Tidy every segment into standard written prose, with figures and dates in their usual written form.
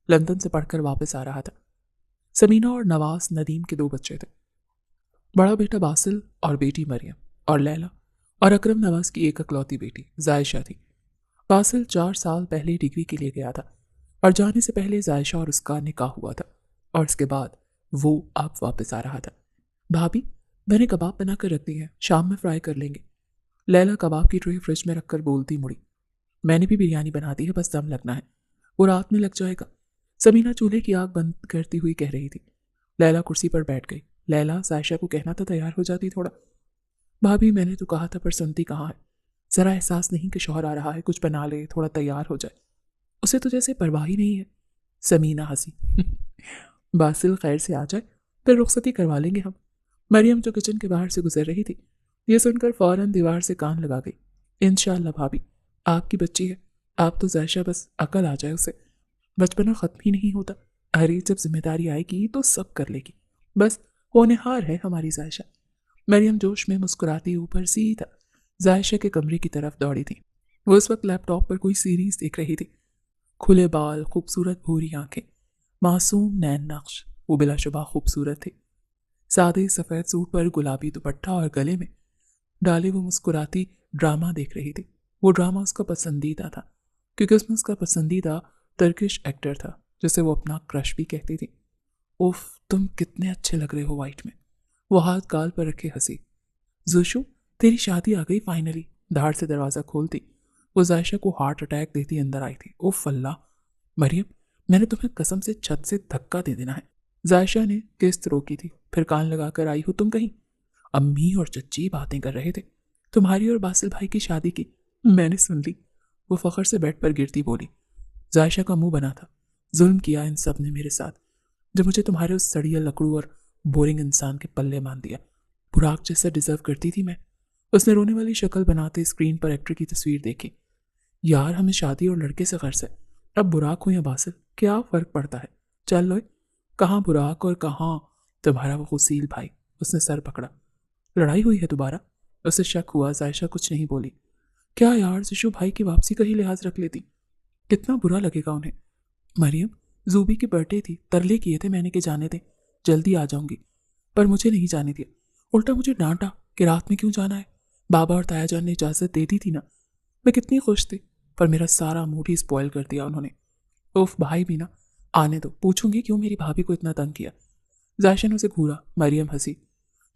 London से पढ़कर वापस आ रहा था। समीना और नवाज नदीम के 2 बच्चे थे। बड़ा बेटा बासिल और बेटी मरियम और लैला, और अकरम नवाज की एक इकलौती बेटी जायशा थी। बासिल 4 साल पहले डिग्री के लिए गया था और जाने से पहले जायशा और उसका निकाह हुआ था, और इसके बाद वो अब वापस आ रहा था। भाभी, मैंने कबाब बनाकर रख दी है, शाम में फ्राई कर लेंगे। लैला कबाब की ट्रे फ्रिज में रखकर बोलती मुड़ी। मैंने भी बिरयानी बना दी है, बस दम लगना है, वो रात में लग जाएगा। समीना चूल्हे की आग बंद करती हुई कह रही थी। लैला कुर्सी पर बैठ गई। लैला जायशा को कहना था तैयार हो जाती थोड़ा। भाभी, मैंने तो कहा था पर सुनती कहाँ है। जरा एहसास नहीं कि शौहर आ रहा है, कुछ बना ले, थोड़ा तैयार हो जाए। उसे तो जैसे परवाह ही नहीं है। समीना हंसी। बासिल खैर से आ जाए फिर रुखसती करवा लेंगे हम। मरियम जो किचन के बाहर से गुजर रही थी, ये सुनकर फौरन दीवार से कान लगा गई। इंशाअल्लाह भाभी, आपकी बच्ची है, आप तो जायशा बस अकल आ जाए उसे। बचपना खत्म ही नहीं होता। अरे जब जिम्मेदारी आएगी तो सब कर लेगी। बस होनहार है हमारी जायशा। मरियम जोश में मुस्कुराती ऊपर सीधा जायशा के कमरे की तरफ दौड़ी थी। वो उस वक्त लैपटॉप पर कोई सीरीज देख रही थी। खुले बाल, खूबसूरत भूरी आंखें, मासूम नैन नक्श, वो बिलाशुबा खूबसूरत थी। सादे सफ़ेद सूट पर गुलाबी दुपट्टा और गले में डाले वो मुस्कुराती ड्रामा देख रही थी। वो ड्रामा उसका पसंदीदा था क्योंकि उसमें उसका पसंदीदा टर्किश एक्टर था जिसे वो अपना क्रश भी कहती थी। उफ, तुम कितने अच्छे लग रहे हो वाइट में। वो हाथ गाल पर रखे हंसी। जुशु, तेरी शादी आ गई फाइनली। धाड़ से दरवाज़ा खोलती वो जायशा को हार्ट अटैक देती अंदर आई थी। उफ अल्लाह, मरियम, मैंने तुम्हें कसम से छत से धक्का दे देना है। जायशा ने किस्त रोकी थी। फिर कान लगाकर आई हो तुम कहीं? अम्मी और चच्ची बातें कर रहे थे तुम्हारी और बासिल भाई की शादी की, मैंने सुन ली। वो फखर से बेड पर गिरती बोली। जायशा का मुंह बना था। जुल्म किया इन सब ने मेरे साथ, जो मुझे तुम्हारे उस सड़िया लकड़ू और बोरिंग इंसान के पल्ले मान दिया। बुराक जैसा डिजर्व करती थी मैं। उसने रोने वाली शक्ल बनाते स्क्रीन पर एक्टर की तस्वीर देखी। यार, हमें शादी और लड़के से गर्ज है। अब बुराक हो या बासिल, क्या फर्क पड़ता है। चल लो, कहाँ बुराक और कहाँ तुम्हारा वो हुसील भाई। उसने सर पकड़ा। लड़ाई हुई है दोबारा? उसे शक हुआ। जायशा कुछ नहीं बोली। क्या यार, शिशु भाई की वापसी का ही लिहाज रख लेती। कितना बुरा लगेगा उन्हें। मरियम, जूबी की बर्थडे थी, तरले किए थे मैंने कि जाने दे, जल्दी आ जाऊंगी, पर मुझे नहीं जाने दिया। उल्टा मुझे डांटा कि रात में क्यों जाना है। बाबा और ताया जान ने इजाजत दे दी थी ना। मैं कितनी खुश थी, पर मेरा सारा मूड ही स्पॉइल कर दिया उन्होंने। उफ, भाई भी ना। आने दो, पूछूंगी क्यों मेरी भाभी को इतना तंग किया। जायशा ने उसे घूरा। मरियम हंसी।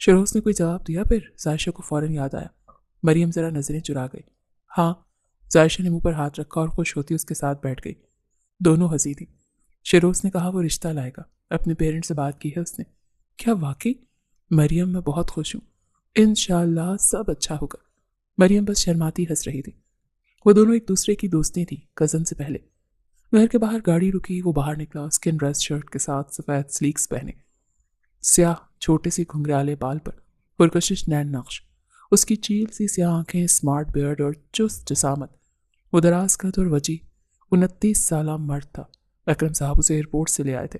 शरोज ने कोई जवाब दिया? फिर जायशा को फौरन याद आया। मरियम जरा नजरें चुरा गई। हाँ। जायशा ने मुंह पर हाथ रखा और खुश होती उसके साथ बैठ गई। दोनों हंसी थी। शरोज ने कहा वो रिश्ता लाएगा, अपने पेरेंट्स से बात की है उसने। क्या वाकई? मरियम, मैं बहुत खुश हूँ। इंशाअल्लाह सब अच्छा होगा। मरियम बस शर्माती हंस रही थी। वो दोनों एक दूसरे की दोस्तें थी, कजन से पहले। घर के बाहर गाड़ी रुकी, वो बाहर निकला, स्किन ड्रेस शर्ट के साथ सफ़ेद स्लीक्स पहने, स्याह छोटे से घुंघराले बाल पर पुरकशिश नैन नक्श, उसकी चील सी स्याह आंखें, स्मार्ट बियर्ड और चुस्त जसामत। वो दराज कद और वजी 29 साला मर्द था। अकरम साहब उसे एयरपोर्ट से ले आए थे।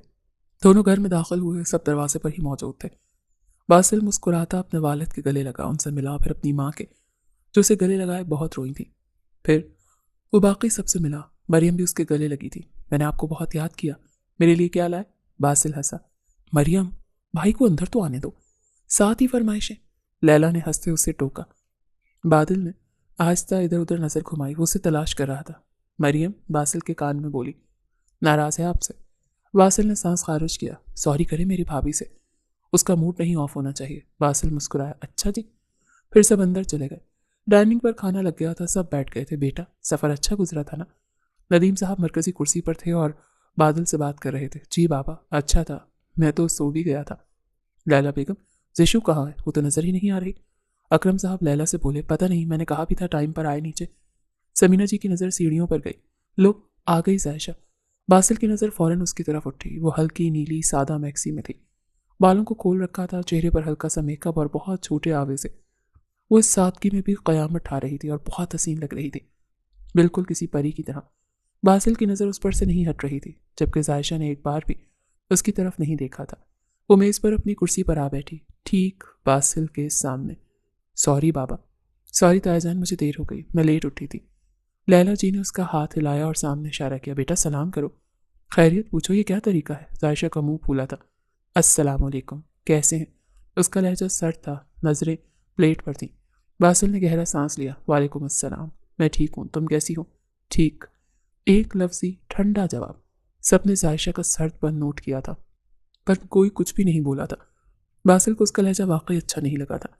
दोनों घर में दाखिल हुए, सब दरवाजे पर ही मौजूद थे। बासिल मुस्कुराता अपने वालिद के गले लगा, उनसे मिला, फिर अपनी माँ के, जो उसे गले लगाए बहुत रोई थी। फिर वो बाकी सबसे मिला। मरियम भी उसके गले लगी थी। मैंने आपको बहुत याद किया, मेरे लिए क्या लाए? बासिल हंसा। मरियम, भाई को अंदर तो आने दो, साथ ही फरमाइशें। लैला ने हंसते उसे टोका। बादल ने आहिस्ता इधर उधर नजर घुमाई, वो उसे तलाश कर रहा था। मरियम बासिल के कान में बोली, नाराज है आपसे? बासिल ने सांस खारिज किया। सॉरी करे मेरी भाभी से, उसका मूड नहीं ऑफ होना चाहिए। बासिल मुस्कुराया। अच्छा जी। फिर सब अंदर चले गए। डाइनिंग पर खाना लग गया था, सब बैठ गए थे। बेटा, सफ़र अच्छा गुजरा था ना? नदीम साहब मरकजी कुर्सी पर थे और बादल से बात कर रहे थे। जी बाबा, अच्छा था, मैं तो सो भी गया था। लैला बेगम, जिशु कहाँ है? वो तो नजर ही नहीं आ रही। अकरम साहब लैला से बोले, पता नहीं, मैंने कहा भी था टाइम पर आए नीचे। समीना जी की नज़र सीढ़ियों पर गई। लो, आ गई जायशा। बासिल की नज़र फौरन उसकी तरफ उठी। वो हल्की नीली सादा मैक्सी में थी, बालों को खोल रखा था, चेहरे पर हल्का सा मेकअप और बहुत छोटे आवे से। वो इस सादगी में भी क़यामत ठा रही थी और बहुत हसीन लग रही थी, बिल्कुल किसी परी की तरह। बासिल की नज़र उस पर से नहीं हट रही थी, जबकि जायशा ने एक बार भी उसकी तरफ नहीं देखा था। वो मेज़ पर अपनी कुर्सी पर आ बैठी, ठीक बासिल के सामने। सॉरी बाबा। सॉरी तायाजान, मुझे देर हो गई, मैं लेट उठी थी। लैला जी ने उसका हाथ हिलाया और सामने इशारा किया। बेटा सलाम करो। खैरियत पूछो, ये क्या तरीका है? जायशा का मुंह फूला था। अस्सलाम वालेकुम, कैसे हैं? उसका लहजा सर्द था, नजरें प्लेट पर थीं। बासिल ने गहरा सांस लिया। वालेकुम अस्सलाम, मैं ठीक हूँ, तुम कैसी हो? ठीक। एक लफ्जी ठंडा जवाब। सबने जायशा का सर्दपन नोट किया था, पर कोई कुछ भी नहीं बोला था। बासिल को उसका लहजा वाकई अच्छा नहीं लगा था।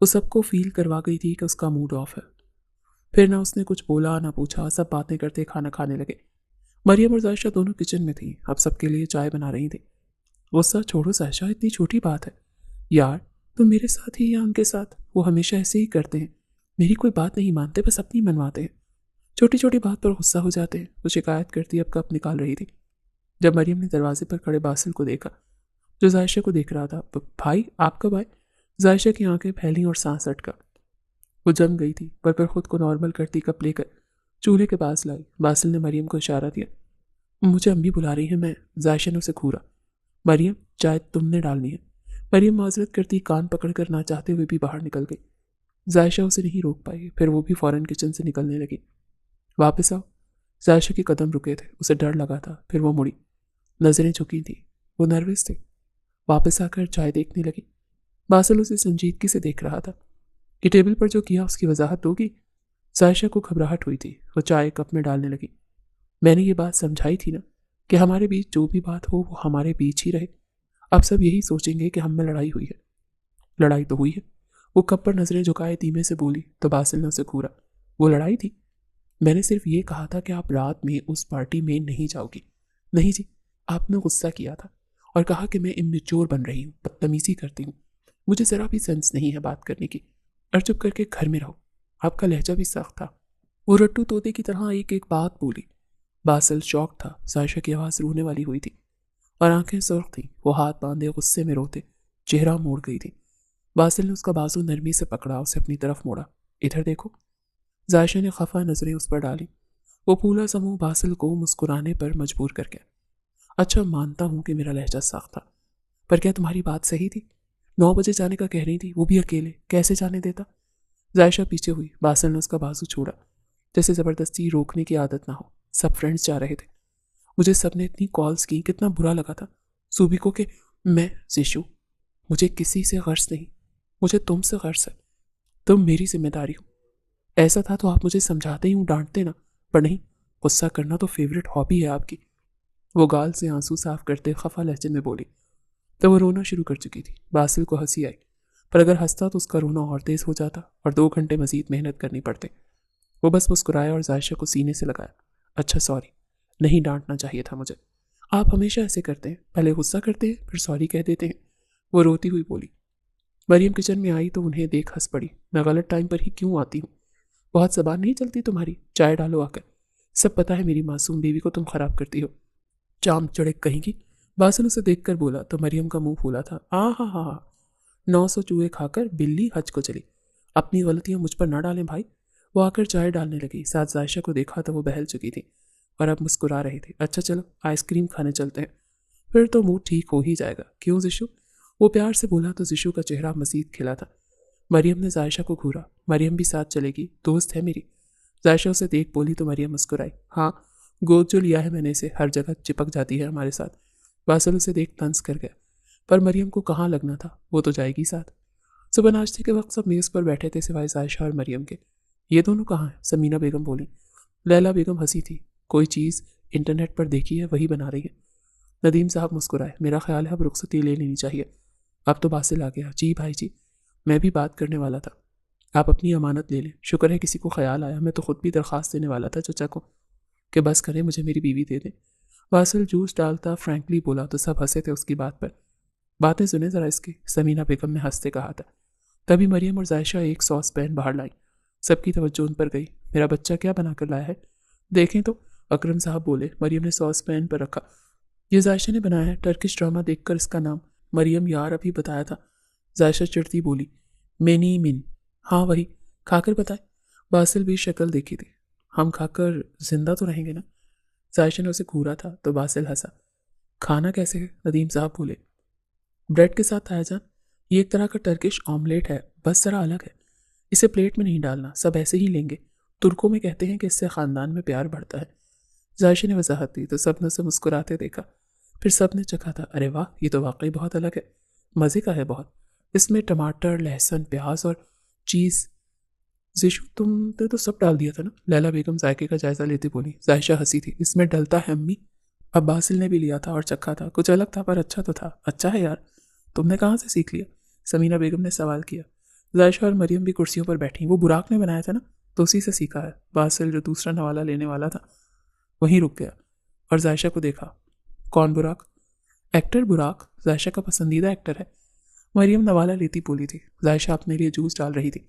वो सबको फील करवा गई थी कि उसका मूड ऑफ है। फिर ना उसने कुछ बोला ना पूछा, सब बातें करते खाना खाने लगे। मरियम और जायशा दोनों किचन में थी, अब सबके लिए चाय बना रही थी। गुस्सा छोड़ो जायशा, इतनी छोटी बात है। यार, तुम मेरे साथ ही या उनके साथ? वो हमेशा ऐसे ही करते हैं, मेरी कोई बात नहीं मानते, बस अपनी मनवाते हैं। छोटी छोटी बात पर गुस्सा हो जाते हैं। वो शिकायत करती अब कप निकाल रही थी जब मरियम ने दरवाजे पर खड़े बासिल को देखा, जो जायशा को देख रहा था। भाई, आप कब आए? जायशा की आंखें फैली और सांस अटका। वो जम गई थी, पर खुद को नॉर्मल करती कप लेकर चूल्हे के पास लाई। बासिल ने मरियम को इशारा दिया। मुझे अम्मी बुला रही है, मैं। जायशा ने उसे घूरा। मरियम, चाय तुमने डालनी है। मरियम माजरत करती कान पकड़कर ना चाहते हुए भी बाहर निकल गई। जायशा उसे नहीं रोक पाई, फिर वो भी फौरन किचन से निकलने लगी। वापस आओ। जायशा के कदम रुके थे, उसे डर लगा था। फिर वो मुड़ी, नजरें झुकी थी, वो नर्वस थे। वापस आकर चाय देखने लगी। बासिल उसे संजीदगी से देख रहा था कि टेबल पर जो किया उसकी वजाहत होगी। जायशा को घबराहट हुई थी। वो चाय कप में डालने लगी। मैंने ये बात समझाई थी ना कि हमारे बीच जो भी बात हो वो हमारे बीच ही रहे। अब सब यही सोचेंगे कि हम में लड़ाई हुई है। लड़ाई तो हुई है। वो कप पर नजरें झुकाए धीमे से बोली, तो बासिल ने उसे घूरा। वो लड़ाई थी? मैंने सिर्फ ये कहा था कि आप रात में उस पार्टी में नहीं जाओगी। नहीं जी, आपने गुस्सा किया था और कहा कि मैं इमेच्योर बन रही हूँ, बदतमीजी करती हूँ। मुझे जरा भी सेंस नहीं है बात करने की, और चुप करके घर में रहो। आपका लहजा भी सख्त था। वो रट्टू तोते की तरह एक एक बात बोली। बासिल शौक था। सायशा की आवाज़ रोने वाली हुई थी और आंखें सुर्ख थीं। वो हाथ बांधे गुस्से में रोते, चेहरा मोड़ गई थी। बासिल ने उसका बाजू नरमी से पकड़ा, उसे अपनी तरफ मोड़ा। इधर देखो। जायशा ने खफा नजरें उस पर डाली। वो फूला समूह बासिल को मुस्कुराने पर मजबूर कर गया। अच्छा, मानता हूं कि मेरा लहजा सख्त था, पर क्या तुम्हारी बात सही थी? 9 बजे जाने का कह रही थी, वो भी अकेले, कैसे जाने देता? जायशा पीछे हुई। बासिल ने उसका बाजू छोड़ा, जैसे जबरदस्ती रोकने की आदत ना हो। सब फ्रेंड्स जा रहे थे। मुझे सबने इतनी कॉल्स की, कितना बुरा लगा था। सूबी को कि मैं जिशु, मुझे किसी से गर्ज नहीं, मुझे तुमसे गर्ज है। तुम मेरी जिम्मेदारी हो। ऐसा था तो आप मुझे समझाते ही हूँ, डांटते ना। पर नहीं, गुस्सा करना तो फेवरेट हॉबी है आपकी। वो गाल से आंसू साफ करते खफा लहजे में बोली। तो वो रोना शुरू कर चुकी थी। बासिल को हंसी आई, पर अगर हंसता तो उसका रोना और तेज हो जाता और 2 घंटे मजीद मेहनत करनी पड़ते। वो बस मुस्कुराया और जायशा को सीने से लगाया। अच्छा, सॉरी, नहीं डांटना चाहिए था मुझे। आप हमेशा ऐसे करते हैं, पहले गुस्सा करते हैं फिर सॉरी कह देते हैं। वो रोती हुई बोली। मरियम किचन में आई तो उन्हें देख हंस पड़ी। मैं गलत टाइम पर ही क्यों आती हूँ? बहुत जबान नहीं चलती तुम्हारी? चाय डालो आकर। सब पता है मेरी मासूम बीवी को तुम खराब करती हो। चाम चढ़े कहीं की। बासिल उसे देखकर बोला तो मरियम का मुंह फूला था। आ हा हा हा, 900 चूहे खाकर बिल्ली हज को चली। अपनी गलतियां मुझ पर ना डालें भाई। वो आकर चाय डालने लगी। साथ जायशा को देखा तो वो बहल चुकी थी और अब मुस्कुरा रही थी। अच्छा चलो, आइसक्रीम खाने चलते हैं, फिर तो मूड ठीक हो ही जाएगा। क्यों जिशु? वो प्यार से बोला तो जिशु का चेहरा मजीद खिला था। मरियम ने जायशा को घूरा। मरियम भी साथ चलेगी, दोस्त है मेरी। जायशा उसे देख बोली तो मरियम मुस्कुराई। हाँ, गोद जो लिया है मैंने इसे, हर जगह चिपक जाती है हमारे साथ। बासिल उसे देख तंज कर गया, पर मरियम को कहाँ लगना था, वो तो जाएगी साथ। सुबह नाश्ते के वक्त सब मेज़ पर बैठे थे सिवाय जायशा और मरियम के। ये दोनों कहाँ हैं? समीना बेगम बोली। लैला बेगम हंसी थी। कोई चीज़ इंटरनेट पर देखी है, वही बना रही है। नदीम साहब मुस्कुराए। मेरा ख्याल है अब रुखसती ले लेनी चाहिए। अब तो बासिल आ गया। जी भाई जी, मैं भी बात करने वाला था। आप अपनी अमानत ले लें। शुक्र है किसी को ख्याल आया, मैं तो खुद भी दरख्वास्त देने वाला था चचा को कि बस करें, मुझे मेरी बीवी दे दें। बासिल जूस डालता फ्रैंकली बोला तो सब हंसे थे उसकी बात पर। बातें सुने जरा इसकी, समीना बेगम ने हंसते कहा था। तभी मरियम और जायशा एक सॉस पैन बाहर लाई। सबकी तवज्जो उन पर गई। मेरा बच्चा क्या बनाकर लाया है, देखें तो। अकरम साहब बोले। मरियम ने सॉस पैन पर रखा। ये जायशा ने बनाया है, टर्किश ड्रामा देखकर इसका नाम। मरियम, यार अभी बताया था। जायशा चिढ़ती बोली। मेनी मिन। हाँ वही, खाकर बताए। बासिल भी शक्ल देखी थी। हम खाकर जिंदा तो रहेंगे ना? जायशा ने उसे घूरा था तो बासिल हंसा। खाना कैसे है? नदीम साहब बोले। ब्रेड के साथ आया जान। ये एक तरह का टर्किश ऑमलेट है, बस जरा अलग है। इसे प्लेट में नहीं डालना, सब ऐसे ही लेंगे। तुर्कों में कहते हैं कि इससे खानदान में प्यार बढ़ता है। जायशा ने वजाहत दी तो सब ने उसे मुस्कुराते देखा। फिर सब ने चखा था। अरे वाह, ये तो वाकई बहुत अलग है, मज़े का है बहुत। इसमें टमाटर, लहसुन, प्याज और चीज़। जीशु, तुमने तो सब डाल दिया था ना? लैला बेगम जायके का जायजा लेती बोली। जायशा हंसी थी। इसमें डलता है अम्मी। अब बासिल ने भी लिया था और चखा था। कुछ अलग था पर अच्छा तो था। अच्छा है यार, तुमने कहाँ से सीख लिया? समीना बेगम ने सवाल किया। जायशा और मरियम भी कुर्सियों पर बैठी। वो बुराक ने बनाया था ना, तो उसी से सीखा है। बासिल, जो दूसरा नवाला लेने वाला था, वहीं रुक गया और जायशा को देखा। कौन बुराक? एक्टर बुराक, जायशा का पसंदीदा एक्टर है। मरियम नवाला लेती बोली थी। जायशा अपने लिए जूस डाल रही थी।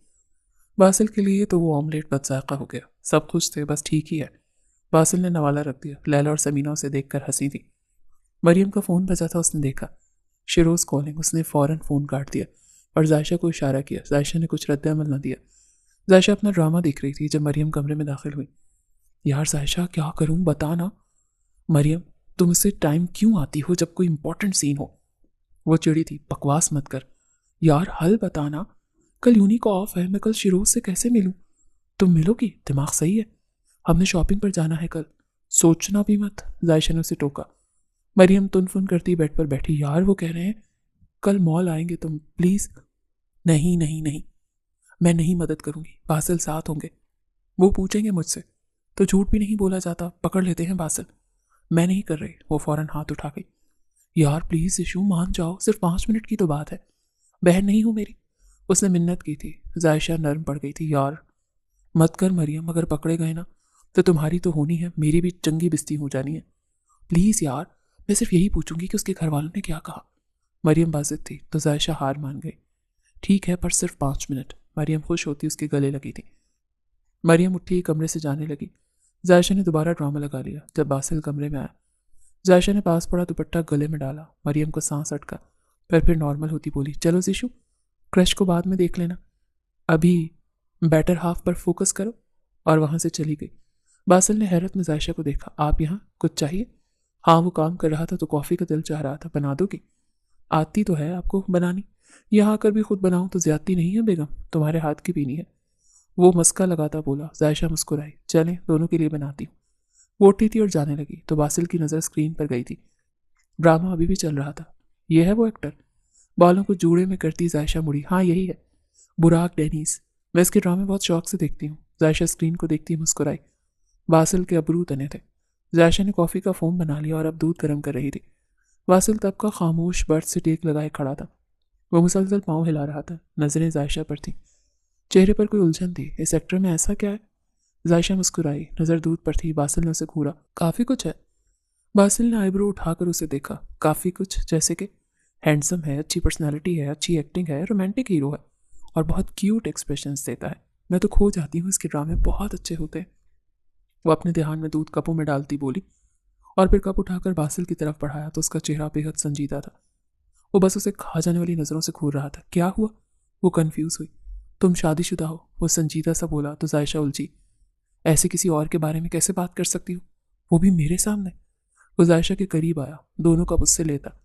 बासिल के लिए तो वो ऑमलेट बदजायका हो गया। सब खुश थे, बस ठीक ही है। बासिल ने नवाला रख दिया। लैला और समीना उसे देखकर हंसी थी। मरियम का फ़ोन बजा था, उसने देखा शिरोज़ कॉलिंग। उसने फ़ौरन फ़ोन काट दिया और जायशा को इशारा किया। जायशा ने कुछ रद्द-ए-अमल न दिया। जायशा अपना ड्रामा देख रही थी जब मरियम कमरे में दाखिल हुई। यार जायशा, क्या करूं, बता ना। मरियम, तुम इससे टाइम क्यों आती हो जब कोई इंपॉर्टेंट सीन हो? वो चिड़ी थी। बकवास मत कर यार, हल बताना। कल यूनी को ऑफ है, मैं कल शिरोज से कैसे मिलूं? तुम मिलोगी? दिमाग सही है? हमने शॉपिंग पर जाना है कल। सोचना भी मत, जायशा ने उसे टोका। मरियम तुनफुन करती बेड पर बैठी। यार वो कह रहे हैं कल मॉल आएंगे, तुम प्लीज। नहीं नहीं नहीं, मैं नहीं मदद करूंगी। बासिल साथ होंगे। वो पूछेंगे मुझसे तो झूठ भी नहीं बोला जाता, पकड़ लेते हैं बासिल। मैं नहीं कर रही। वो फौरन हाथ उठा गई। यार प्लीज इशू, मान जाओ, सिर्फ 5 मिनट की तो बात है। बहन नहीं हो मेरी? उसने मिन्नत की थी। जायशा नर्म पड़ गई थी। यार मत कर मरियम, अगर पकड़े गए ना तो तुम्हारी तो होनी है, मेरी भी चंगी बिस्ती हो जानी है। प्लीज यार, मैं सिर्फ यही पूछूंगी कि उसके घर वालों ने क्या कहा। मरियम बाजिद थी तो जायशा हार मान गई। ठीक है, पर सिर्फ 5 मिनट। मरियम खुश होती उसके गले लगी थी। मरियम उठी, कमरे से जाने लगी। जायशा ने दोबारा ड्रामा लगा लिया। जब बासिल कमरे में आया, जायशा ने पास पड़ा दुपट्टा गले में डाला। मरियम को सांस अटका, पर फिर नॉर्मल होती बोली, चलो जीशु, क्रश को बाद में देख लेना, अभी बैटर हाफ पर फोकस करो। और वहां से चली गई। बासिल ने हैरत में जायशा को देखा। आप यहाँ कुछ चाहिए? हाँ, वो काम कर रहा था तो कॉफ़ी का दिल चाह रहा था, बना दोगी? आती तो है आपको बनानी। यहाँ आकर भी खुद बनाऊं तो ज्यादती नहीं है बेगम? तुम्हारे हाथ की पीनी है। वो मस्का लगाता बोला। जायशा मुस्कुराई। चलें, दोनों के लिए बनाती हूँ। वो उठी थी और जाने लगी तो बासिल की नज़र स्क्रीन पर गई थी। ड्रामा अभी भी चल रहा था। यह है वो एक्टर? बालों को जूड़े में करती जायशा मुड़ी। हाँ यही है, बुराक डेनिस। मैं इसके ड्रामे बहुत शौक से देखती हूँ। जायशा स्क्रीन को देखती मुस्कुराई। बासिल के अबरू तने थे। जायशा ने कॉफ़ी का फोम बना लिया और अब दूध गर्म कर रही थी। बासिल तब का खामोश बर्थ से टेक लगाए खड़ा था। वो मुसलसल पाँव हिला रहा था। नजरें जायशा पर थी। चेहरे पर कोई उलझन थी। इस एक्टर में ऐसा क्या है? जायशा मुस्कुराई। नजर दूध पर थी। बासिल ने उसे घूरा। काफ़ी कुछ है। बासिल ने आईब्रो उठाकर उसे देखा। काफ़ी कुछ जैसे कि? हैंडसम है, अच्छी पर्सनैलिटी है, अच्छी एक्टिंग है, रोमांटिक हीरो है और बहुत क्यूट एक्सप्रेशंस देता है। मैं तो खो जाती हूँ, इसके ड्रामे बहुत अच्छे होते हैं। वो अपने ध्यान में दूध कपों में डालती बोली और फिर कप उठाकर बासिल की तरफ बढ़ाया तो उसका चेहरा बेहद संजीदा था। वो बस उसे खा जाने वाली नज़रों से घूर रहा था। क्या हुआ? वो कंफ्यूज हुई। तुम शादीशुदा हो? वो संजीदा सा बोला तो जायशा उलझी। ऐसे किसी और के बारे में कैसे बात कर सकती हो, वो भी मेरे सामने? वो जायशा के करीब आया, दोनों कप उससे लेता।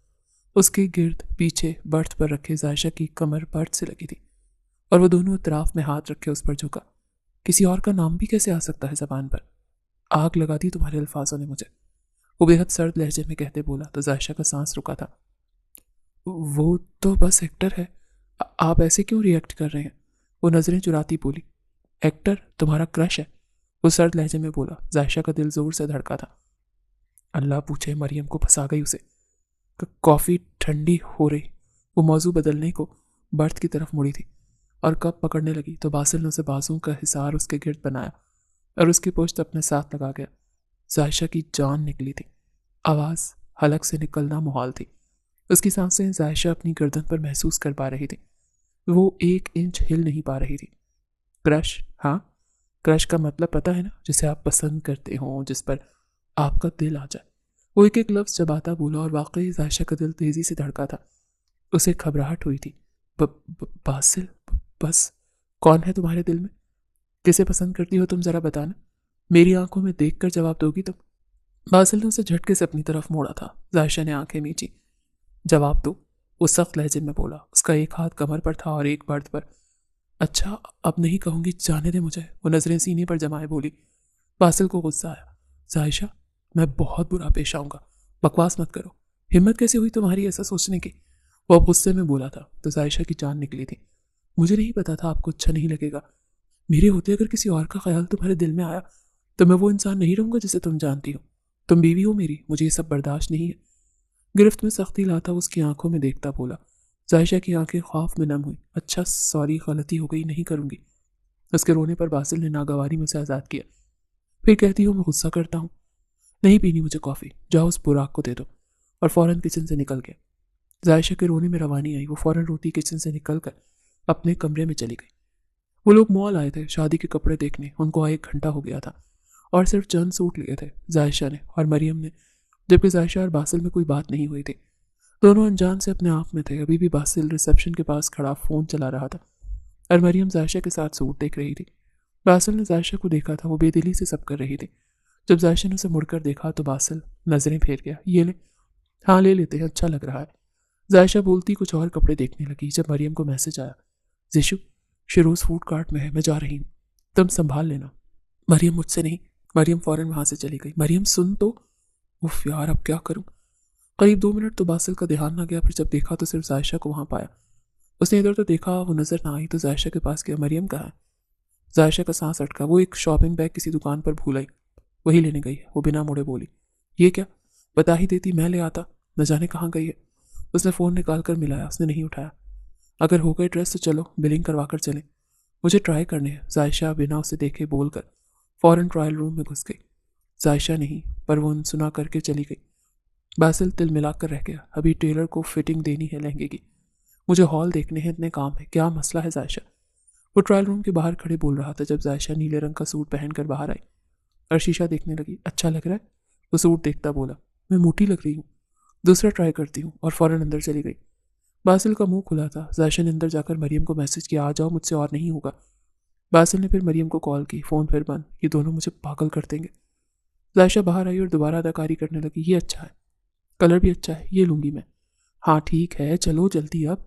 उसके गिर्द पीछे बर्थ पर रखे जायशा की कमर बर्थ से लगी थी और वो दोनों अतराफ में हाथ रखे उस पर झुका। किसी और का नाम भी कैसे आ सकता है जबान पर? आग लगा दी तुम्हारे अल्फाजों ने मुझे, वो बेहद सर्द लहजे में कहते बोला तो जायशा का सांस रुका था। वो तो बस एक्टर है, आप ऐसे क्यों रिएक्ट कर रहे हैं? वो नजरें चुराती बोली। एक्टर तुम्हारा क्रश है? वो सर्द लहजे में बोला। जायशा का दिल जोर से धड़का था। अल्लाह पूछे मरियम को फंसा गई उसे। कॉफ़ी ठंडी हो रही। वो मौजू बदलने को बर्थ की तरफ मुड़ी थी और कप पकड़ने लगी तो बासिल ने उसे बाजुओं का हिसार उसके गिर्द बनाया और उसकी पुश्त अपने साथ लगा गया। जायशा की जान निकली थी। आवाज़ हलक से निकलना मुहाल थी। उसकी सांसें जायशा अपनी गर्दन पर महसूस कर पा रही थी। वो 1 इंच हिल नहीं पा रही थी। क्रश? हाँ, क्रश का मतलब पता है ना, जिसे आप पसंद करते हो, जिस पर आपका दिल आ जाए। वो एक एक लफ्ज़ चबाता बोला और वाकई जायशा का दिल तेजी से धड़का था। उसे घबराहट हुई थी। बासिल, बस कौन है तुम्हारे दिल में? किसे पसंद करती हो तुम, जरा बताना। मेरी आंखों में देखकर जवाब दोगी तुम? बासिल ने उसे झटके से अपनी तरफ मोड़ा था। जायशा ने आंखें मींची। जवाब दो, वो सख्त लहजे में बोला। उसका एक हाथ कमर पर था और एक बर्थ पर। अच्छा, अब नहीं कहूंगी, जाने दे मुझे। वो नजरें सीने पर जमाए बोली। बासिल को गुस्सा आया। जायशा, मैं बहुत बुरा पेश आऊंगा। बकवास मत करो। हिम्मत कैसे हुई तुम्हारी ऐसा सोचने की? वो अब गुस्से में बोला था तो जायशा की जान निकली थी। मुझे नहीं पता था आपको अच्छा नहीं लगेगा। मेरे होते अगर किसी और का ख्याल तुम्हारे दिल में आया तो मैं वो इंसान नहीं रहूंगा जिसे तुम जानती हो। तुम बीवी हो मेरी, मुझे ये सब बर्दाश्त नहीं है। गिरफ्त में सख्ती लाता उसकी आंखों में देखता बोला। जायशा की आंखें खौफ में नम हुई। अच्छा सॉरी, गलती हो गई, नहीं करूंगी। उसके रोने पर बासिल ने नागवारी में उसे आज़ाद किया। फिर कहती हूँ मैं गुस्सा करता हूँ। नहीं पीनी मुझे कॉफ़ी, जाओ उस बुराक को दे दो। और फौरन किचन से निकल गया। जायशा के रोने में रवानी आई। वो फौरन रोती किचन से निकलकर अपने कमरे में चली गई। वो लोग मॉल आए थे शादी के कपड़े देखने। उनको आए 1 घंटा हो गया था और सिर्फ चंद सूट लिए थे जायशा ने और मरियम ने, जबकि जायशा और बासिल में कोई बात नहीं हुई थी। दोनों अनजान से अपने आप में थे। अभी भी बासिल रिसेप्शन के पास खड़ा फ़ोन चला रहा था और मरियम जायशा के साथ सूट देख रही थी। बासिल ने जायशा को देखा था, वो बेदिली से सब कर रही थी। जब जायशा ने उसे मुड़कर देखा तो बासिल नजरें फेर गया। ये ले। हाँ ले लेते हैं, अच्छा लग रहा है। जायशा बोलती कुछ और कपड़े देखने लगी जब मरियम को मैसेज आया। जिशु, शिरोज फूड कार्ट में है, मैं जा रही हूँ, तुम संभाल लेना। मरियम मुझसे नहीं। मरियम फौरन वहां से चली गई। मरियम सुन तो। उफ यार, अब क्या करूं। करीब 2 मिनट तो बासिल का ध्यान ना गया। फिर जब देखा तो सिर्फ जायशा को वहां पाया। उसने इधर तो देखा, वो नजर ना आई तो जायशा के पास गया। मरियम कहाँ है? जायशा का सांस अटका। वो एक शॉपिंग बैग किसी दुकान पर भूल आई, वही लेने गई है। वो बिना मुड़े बोली। ये क्या? बता ही देती, मैं ले आता। न जाने कहाँ गई है। उसने फ़ोन निकाल कर मिलाया, उसने नहीं उठाया। अगर हो गए ड्रेस तो चलो बिलिंग करवा कर चलें। मुझे ट्राई करने हैं। जायशा बिना उसे देखे बोलकर फ़ौरन ट्रायल रूम में घुस गई। जायशा नहीं, पर वो अनसुना करके चली गई। बासिल तिल मिलाकर रह गया। अभी टेलर को फिटिंग देनी है लहंगे की। मुझे हॉल देखने हैं, इतने काम है। क्या मसला है जायशा? वो ट्रायल रूम के बाहर खड़े बोल रहा था जब जायशा नीले रंग का सूट पहनकर बाहर आई और शीशा देखने लगी। अच्छा लग रहा है? वो सूट देखता बोला। मैं मोटी लग रही हूँ, दूसरा ट्राई करती हूँ। और फौरन अंदर चली गई। बासिल का मुंह खुला था। जायशा ने अंदर जाकर मरियम को मैसेज किया, आ जाओ, मुझसे और नहीं होगा। बासिल ने फिर मरियम को कॉल की। फ़ोन फिर बंद। ये दोनों मुझे पागल कर देंगे। जायशा बाहर आई और दोबारा अदाकारी करने लगी। ये अच्छा है, कलर भी अच्छा है, ये लूंगी मैं। हाँ ठीक है, चलो जल्दी अब।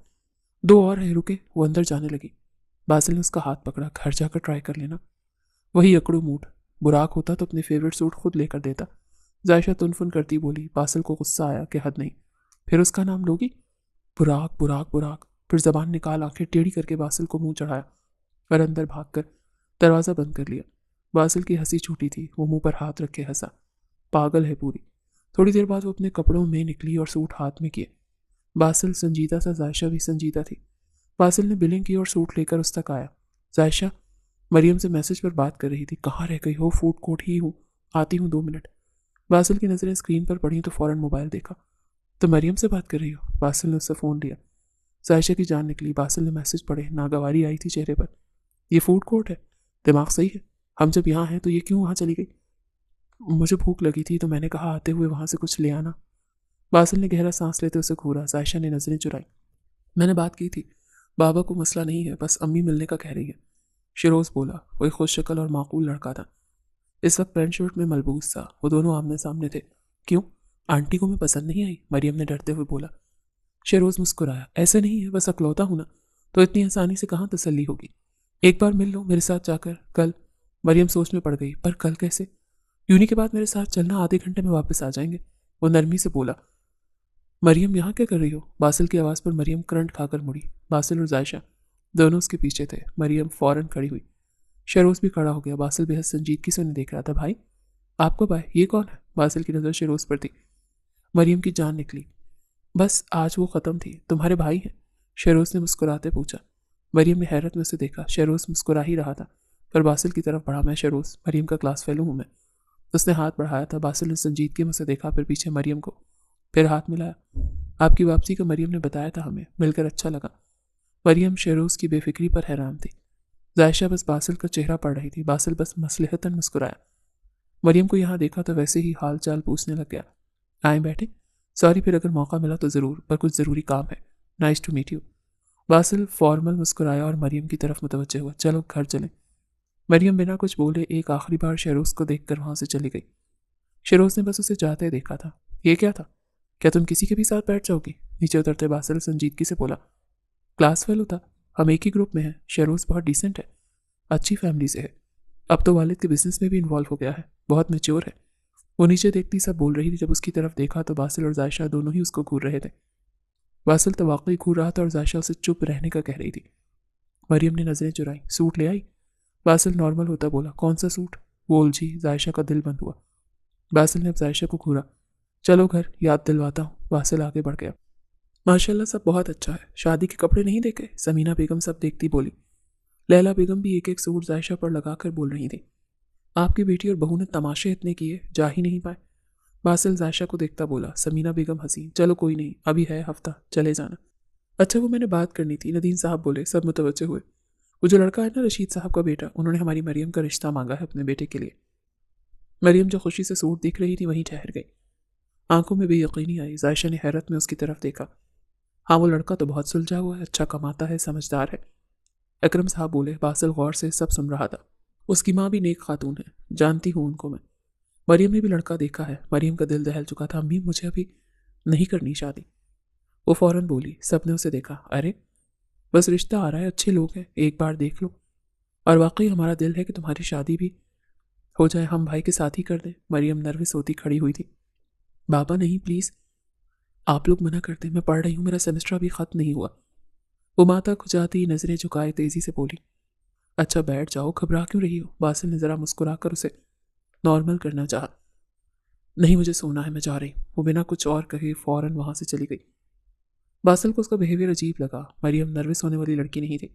2 और है, रुके। वो अंदर जाने लगी। बासिल ने उसका हाथ पकड़ा। घर जाकर ट्राई कर लेना। वही अकड़ू मूड। बुराक होता तो अपने फेवरेट सूट खुद लेकर देता। जायशा तुनफुन करती बोली। बासिल को गुस्सा आया कि हद नहीं, फिर उसका नाम लोगी? बुराक बुराक बुराक। फिर जबान निकाल आंखें टेढ़ी करके बासिल को मुंह चढ़ाया और अंदर भागकर दरवाज़ा बंद कर लिया। बासिल की हंसी छूटी थी। वो मुंह पर हाथ रख के हंसा। पागल है पूरी। थोड़ी देर बाद वो अपने कपड़ों में निकली और सूट हाथ में किए। बासिल संजीदा सा, जायशा भी संजीदा थी। बासिल ने बिलिंग की और सूट लेकर उस तक आया। जायशा मरियम से मैसेज पर बात कर रही थी। कहाँ रह गई हो? फूड कोर्ट ही हूँ, आती हूँ 2 मिनट। बासिल की नज़रें स्क्रीन पर पड़ी तो फौरन मोबाइल देखा। तो मरियम से बात कर रही हो? बासिल ने उससे फ़ोन लिया। जायशा की जान निकली। बासिल ने मैसेज पढ़े। नागवारी आई थी चेहरे पर। ये फूड कोर्ट है? दिमाग सही है? हम जब यहाँ हैं तो ये क्यों वहाँ चली गई? मुझे भूख लगी थी तो मैंने कहा आते हुए वहाँ से कुछ ले आना। बासिल ने गहरा सांस लेते उसे घूरा। जायशा ने नज़रें चुराई। मैंने बात की थी, बाबा को मसला नहीं है, बस अम्मी मिलने का कह रही है। शिरोज बोला। वो एक खुश शक्ल और माकूल लड़का था। इस वक्त पैंट शर्ट में मलबूस था। वो दोनों आमने सामने थे। क्यों? आंटी को मैं पसंद नहीं आई? मरियम ने डरते हुए बोला। शेरोज मुस्कुराया। ऐसे नहीं है, बस अकलौता हूं ना, तो इतनी आसानी से कहाँ तसल्ली होगी। एक बार मिल लो मेरे साथ जाकर कल। मरियम सोच में पड़ गई। पर कल कैसे? यूनी के बाद मेरे साथ चलना, आधे घंटे में वापस आ जाएंगे। वो नरमी से बोला। मरियम यहाँ क्या कर रही हो? बासिल की आवाज़ पर मरियम करंट खाकर मुड़ी। बासिल और जायशा दोनों उसके पीछे थे। मरियम फौरन खड़ी हुई। शेरोज भी खड़ा हो गया। बासिल बेहद संजीदगी से उन्हें देख रहा था। भाई आप कब आए? ये कौन है? बासिल की नज़र शेरोज पर थी। मरियम की जान निकली। बस आज वो ख़त्म थी। तुम्हारे भाई हैं? शेरोज ने मुस्कुराते पूछा। मरियम ने हैरत में उसे देखा। शेरोज मुस्कुरा ही रहा था पर बासिल की तरफ बढ़ा। मैं शेरोज, मरियम का क्लास फेलो हूँ मैं। उसने हाथ बढ़ाया था। बासिल ने संजीदगी में उसे देखा, फिर पीछे मरियम को, फिर हाथ मिलाया। आपकी वापसी का मरियम ने बताया था हमें, मिलकर अच्छा लगा। मरियम शेरोज की बेफिक्री पर हैरान थी। जायशा बस बासिल का चेहरा पढ़ रही थी। बासिल बस मसलहतन मुस्कुराया। मरियम को यहाँ देखा तो वैसे ही हाल चाल पूछने लग गया। आए बैठे। सॉरी, फिर अगर मौका मिला तो ज़रूर, पर कुछ ज़रूरी काम है। Nice to meet you. Basil formal मुस्कुराया और मरियम की तरफ मुतवज्जे हुआ। चलो घर चलें। मरियम बिना कुछ बोले एक आखिरी बार शेरोज को देखकर वहां से चली गई। शेरोज ने बस उसे जाते देखा था। ये क्या था? क्या तुम किसी के भी साथ बैठ जाओगी? नीचे उतरते बासिल संजीदगी से बोला। क्लास फेलो था, हम एक ही ग्रुप में हैं। शेरोज बहुत डिसेंट है, अच्छी फैमिली से है। अब तो वालिद के बिजनेस में भी इन्वॉल्व हो गया है, बहुत मेच्योर है। वो नीचे देखती सब बोल रही थी। जब उसकी तरफ देखा तो बासिल और जायशा दोनों ही उसको घूर रहे थे। बासिल तो वाकई घूर रहा था और जायशा उसे चुप रहने का कह रही थी। मरियम ने नजरें चुराई। सूट ले आई? बासिल नॉर्मल होता बोला। कौन सा सूट? वो उलझी। जायशा का दिल बंद हुआ। बासिल ने अब जायशा को घूरा। चलो घर, याद दिलवाता हूँ। बासिल आगे बढ़ गया। माशाल्लाह सब बहुत अच्छा है। शादी के कपड़े नहीं देखे? समीना बेगम सब देखती बोली। लैला बेगम भी एक एक सूट जायशा पर लगाकर बोल रही थी। आपकी बेटी और बहू ने तमाशे इतने किए, जा ही नहीं पाए। बासिल जायशा को देखता बोला। समीना बेगम हंसी। चलो कोई नहीं, अभी है हफ्ता, चले जाना। अच्छा वो मैंने बात करनी थी, नदीम साहब बोले। सब मुतवज्जे हुए। वो जो लड़का है ना, रशीद साहब का बेटा, उन्होंने हमारी मरियम का रिश्ता मांगा है अपने बेटे के लिए। मरियम जो खुशी से सूट दिख रही थी वहीं ठहर गई। आंखों में बेयकीनी आई। जायशा ने हैरत में उसकी तरफ देखा। हाँ वो लड़का तो बहुत सुलझा हुआ है, अच्छा कमाता है, समझदार है। अकरम साहब बोले। बासिल गौर से सब सुन रहा था। उसकी माँ भी नेक खातून है, जानती हूँ उनको मैं। मरियम ने भी लड़का देखा है। मरियम का दिल दहल चुका था। अम्मी मुझे अभी नहीं करनी शादी। वो फौरन बोली। सबने उसे देखा। अरे बस रिश्ता आ रहा है, अच्छे लोग हैं, एक बार देख लो। और वाकई हमारा दिल है कि तुम्हारी शादी भी हो जाए, हम भाई के साथ ही कर दें। मरियम नर्वस होती खड़ी हुई थी। बाबा नहीं प्लीज़, आप लोग मना करते, मैं पढ़ रही हूँ, मेरा सेमेस्टर अभी ख़त्म नहीं हुआ। वो माता खुजाती नजरें झुकाए तेजी से बोली। अच्छा बैठ जाओ, घबरा क्यों रही हो? बासिल ने जरा मुस्कुराकर उसे नॉर्मल करना चाहा। नहीं मुझे सोना है, मैं जा रही हूँ। वो बिना कुछ और कहे फौरन वहां से चली गई। बासिल को उसका बिहेवियर अजीब लगा। मरियम नर्वस होने वाली लड़की नहीं थी।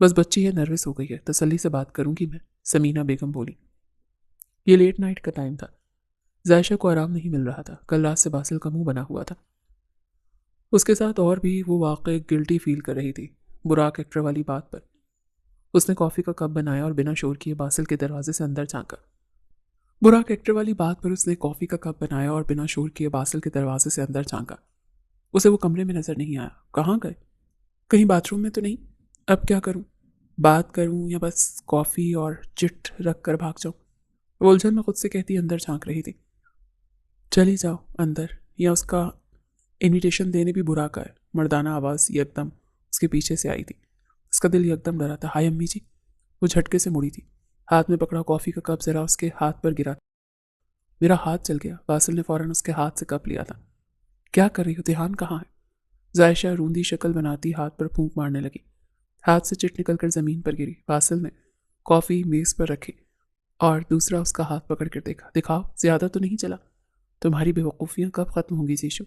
बस बच्ची है, नर्वस हो गई है, तसल्ली से बात करूंगी मैं। समीना बेगम बोली। ये लेट नाइट का टाइम था। जायशा को आराम नहीं मिल रहा था। कल रात से बासिल का मुंह बना हुआ था। उसके साथ और भी वो वाकई गिल्टी फील कर रही थी बुराक एक्टर वाली बात पर। उसने कॉफ़ी का कप बनाया और बिना शोर किए बासिल के दरवाजे से अंदर झांका। बुराक एक्टर वाली बात पर उसने कॉफ़ी का कप बनाया और बिना शोर किए बासिल के दरवाजे से अंदर झांका। उसे वो कमरे में नजर नहीं आया। कहाँ गए? कहीं बाथरूम में तो नहीं? अब क्या करूं? बात करूं या बस कॉफ़ी और चिट रख कर भाग जाऊं? वो उलझन में खुद से कहती अंदर झांक रही थी। चली जाओ अंदर, या उसका इनविटेशन देने भी बुरा का है। मर्दाना आवाज़ यकदम उसके पीछे से आई थी। उसका दिल यकदम डरा था। हाय अम्मी जी। वो झटके से मुड़ी थी। हाथ में पकड़ा कॉफ़ी का कप जरा उसके हाथ पर गिरा। मेरा हाथ चल गया। बासिल ने फौरन उसके हाथ से कप लिया था। क्या कर रही हो? ध्यान कहाँ है? जायशा रूंधी शक्ल बनाती हाथ पर फूंक मारने लगी। हाथ से चिट निकलकर जमीन पर गिरी। बासिल ने कॉफ़ी मेज पर रखी और दूसरा उसका हाथ पकड़ कर देखा। दिखाओ, ज्यादा तो नहीं चला? तुम्हारी बेवकूफ़ियाँ कब खत्म होंगी जीशु?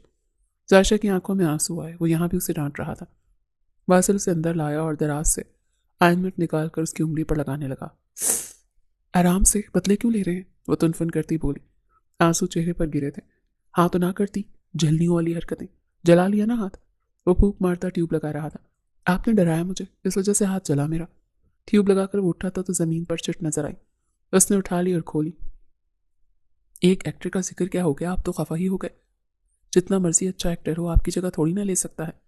जायशा की आंखों में आंसू आए। वो यहाँ भी उसे डांट रहा था। बासिल उसे अंदर लाया और दराज से आइनमेट निकाल कर उसकी उंगली पर लगाने लगा। आराम से, बदले क्यों ले रहे हैं? वो तुनफुन करती बोली। आंसू चेहरे पर गिरे थे। हाँ तो ना करती, झल्लियों वाली हरकतें। जला लिया ना हाथ? वो फूंक मारता ट्यूब लगा रहा था। आपने डराया मुझे, इस वजह से हाथ जला मेरा। ट्यूब लगाकर वो उठा था तो जमीन पर चिट नजर आई। उसने उठा ली और खोली। एक एक्टर का जिक्र क्या हो गया, आप तो खफा ही हो गए। जितना मर्जी अच्छा एक्टर हो, आपकी जगह थोड़ी ना ले सकता है।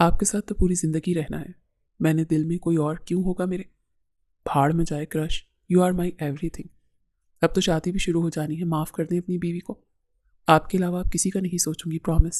आपके साथ तो पूरी जिंदगी रहना है। मैंने दिल में, कोई और क्यों होगा मेरे? भाड़ में जाए crush, you are my everything. अब तो शादी भी शुरू हो जानी है, माफ कर दें अपनी बीवी को। आपके अलावा आप किसी का नहीं सोचूंगी, प्रॉमिस।